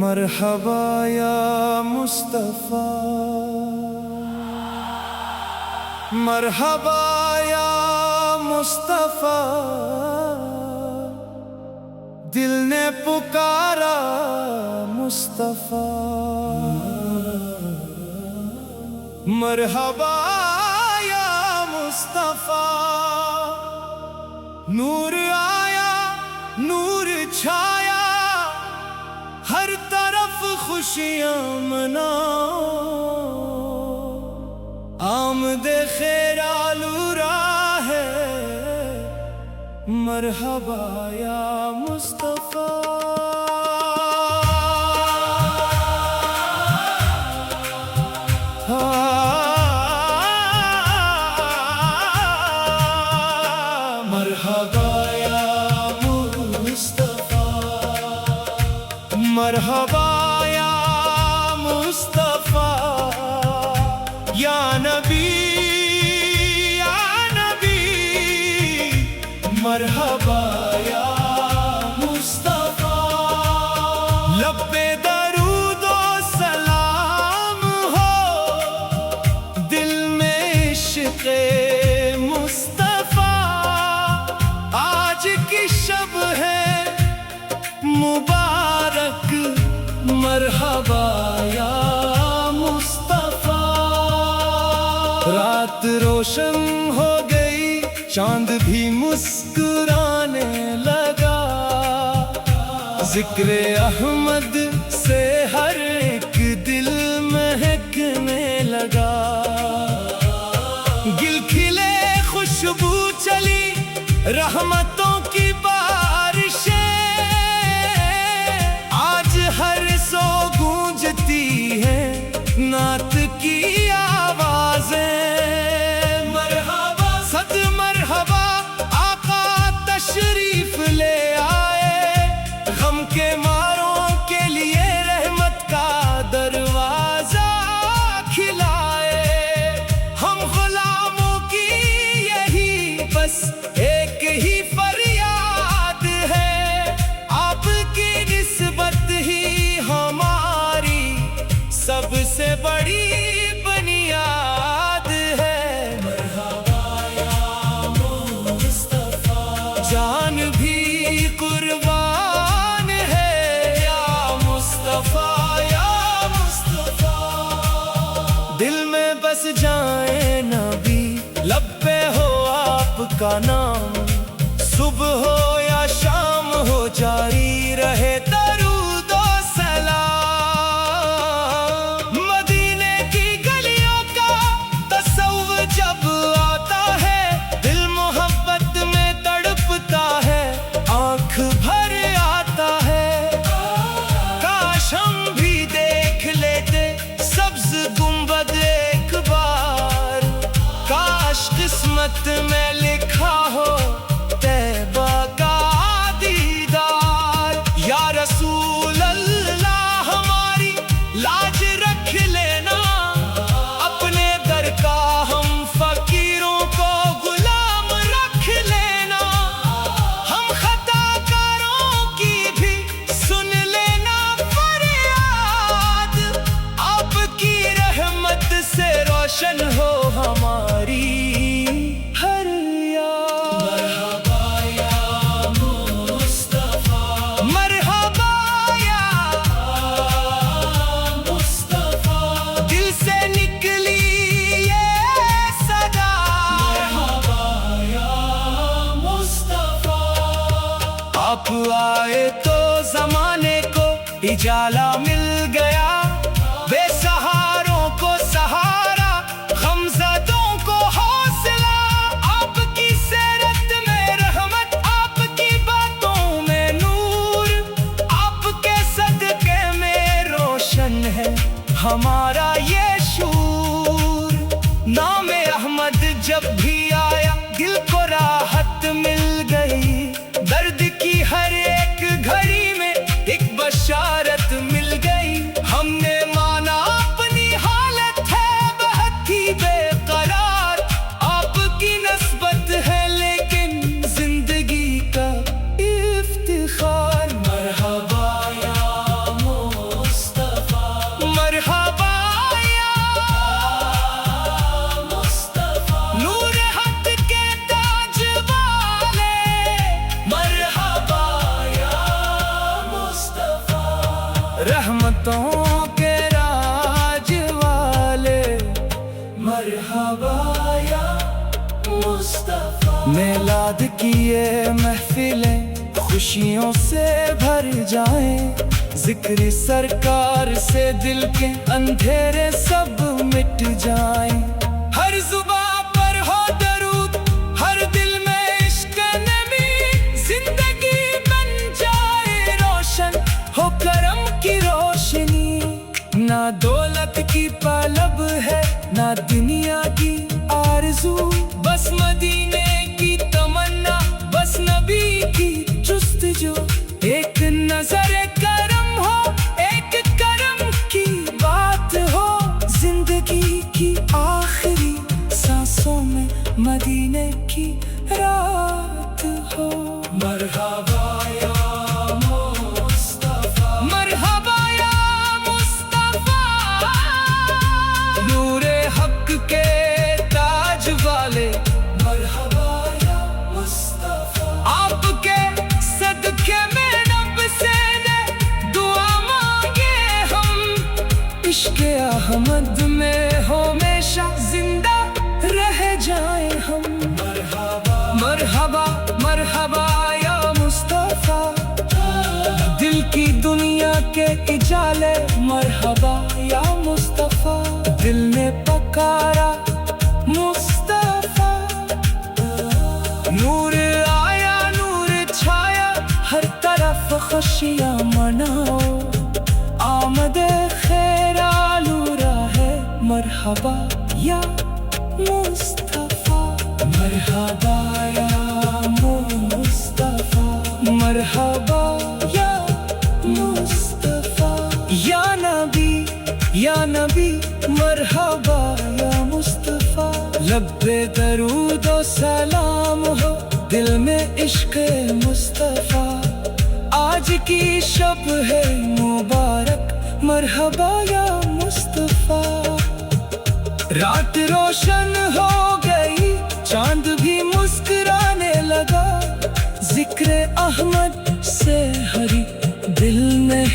مرحبا یا مصطفیٰ، مرحبا یا مصطفیٰ، دل نے پکارا مصطفیٰ۔ مرحبا یا مصطفیٰ، نور آیا نور چھایا، ہر طرف خوشیاں مناؤ، آمد خیر آلورا ہے، مرحبا یا مصطفیٰ۔ مرحبا یا مصطفیٰ، مرحبا یا مصطفیٰ، یا نبی یا نبی، مرحبا یا مصطفیٰ۔ لب پہ درود و سلام ہو، دل میں عشق مصطفیٰ، آج کی شب ہے مبارک، مرحبا یا مصطفیٰ۔ رات روشن ہو گئی، چاند بھی مسکرانے لگا، ذکر احمد سے ہر ایک دل مہکنے لگا، گل کھلے خوشبو چلی رحمتوں کی بارشیں، آج ہر سو گونجتی ہے نعت کی آوازیں۔ مرحبا صد مرحبا، آقا تشریف لے آئے، غم کے ماروں کے لیے رحمت کا دروازہ کھلائے، ہم غلاموں کی یہی بس ایک ہی فریاد ہے، آپ کی نسبت ہی ہماری سب سے بڑی بنیاد ہے۔ مرحبا یا مصطفیٰ، جان بھی قربان ہے، یا مصطفیٰ یا مصطفیٰ، دل میں بس جائیں نبی، لب پہ ہو آپ کا نام، صبح ہو یا شام ہو جاری رہے درود و سلام۔ مدینے کی گلیوں کا تصور جب آتا ہے، دل محبت میں تڑپتا ہے، آنکھ بھر آتا ہے، کاش ہم بھی دیکھ لیتے سبز گنبد ایک بار، کاش قسمت میں لکھا ہو طیبہ کا دیدار۔ یا رسول اللہ ہماری لاج رکھ لینا، اپنے در کا ہم فقیروں کو غلام رکھ لینا، ہم خطا کاروں کی بھی سن لینا فریاد، آپ کی رحمت سے روشن ہو ہماری ہر یاد۔ مرحبا یا مصطفیٰ، مرحبا یا مصطفیٰ، دل سے نکلی یہ صدا، مرحبا یا مصطفیٰ۔ آپ آئے تو زمانے کو اجالا مل گیا، بے سہاروں کو سہارا، غمزدوں کو حوصلہ، آپ کی سیرت میں رحمت، آپ کی باتوں میں نور، آپ کے صدقے میں روشن ہے ہمارا یہ شعور۔ نام احمد جب بھی آیا، دل کو راحت مل گئی، درد کی ہر ایک گھڑی میں ایک بشارت مل گئی، ہم نے مانا اپنی حالت میلاد کی یہ محفلیں خوشیوں سے بھر جائیں، ذکر سرکار سے دل کے اندھیرے سب مٹ جائیں۔ ہر زباں پر ہو درود، ہر دل میں عشق نبی، زندگی بن جائے روشن ہو کرم کی روشنی۔ نہ دولت کی طلب ہے نہ دنیا کی آرزو، بس مدینے کی تمنا، بس نبی کی جستجو۔ ایک نظر کرم ہو، ایک کرم کی بات ہو، زندگی کی آخری سانسوں میں مدینے کی رات ہو۔ مرحبا یا مصطفیٰ، مرحبا یا مصطفیٰ، نور حق کے تاج والے، مرحبا یا مصطفیٰ۔ آپ کے صدقے میں رب سے دعا مانگے ہم، عشق احمد میں ہمیشہ زندہ رہ جائیں ہم۔ مرحبا مرحبا مرحبا یا مصطفیٰ، دل کی دنیا کے اجالے، مرحبا یا مصطفیٰ، دل نے پکارا مصطفیٰ۔ نور آیا نور چھایا، ہر طرف خوشیاں مناؤ، آمد خیر آلورا ہے، مرحبا یا مصطفیٰ، مرحبا یا مصطفیٰ، مرحبا یا مصطفیٰ۔ یا نبی یا نبی، مرحبا یا مصطفیٰ، لب درود و سلام ہو دل میں عشق مصطفیٰ۔ آج کی شب ہے مبارک، مرحبا یا مصطفیٰ۔ رات روشن ہو گئی، چاند بھی مسکرانے لگا، ذکر احمد سے ہری دل میں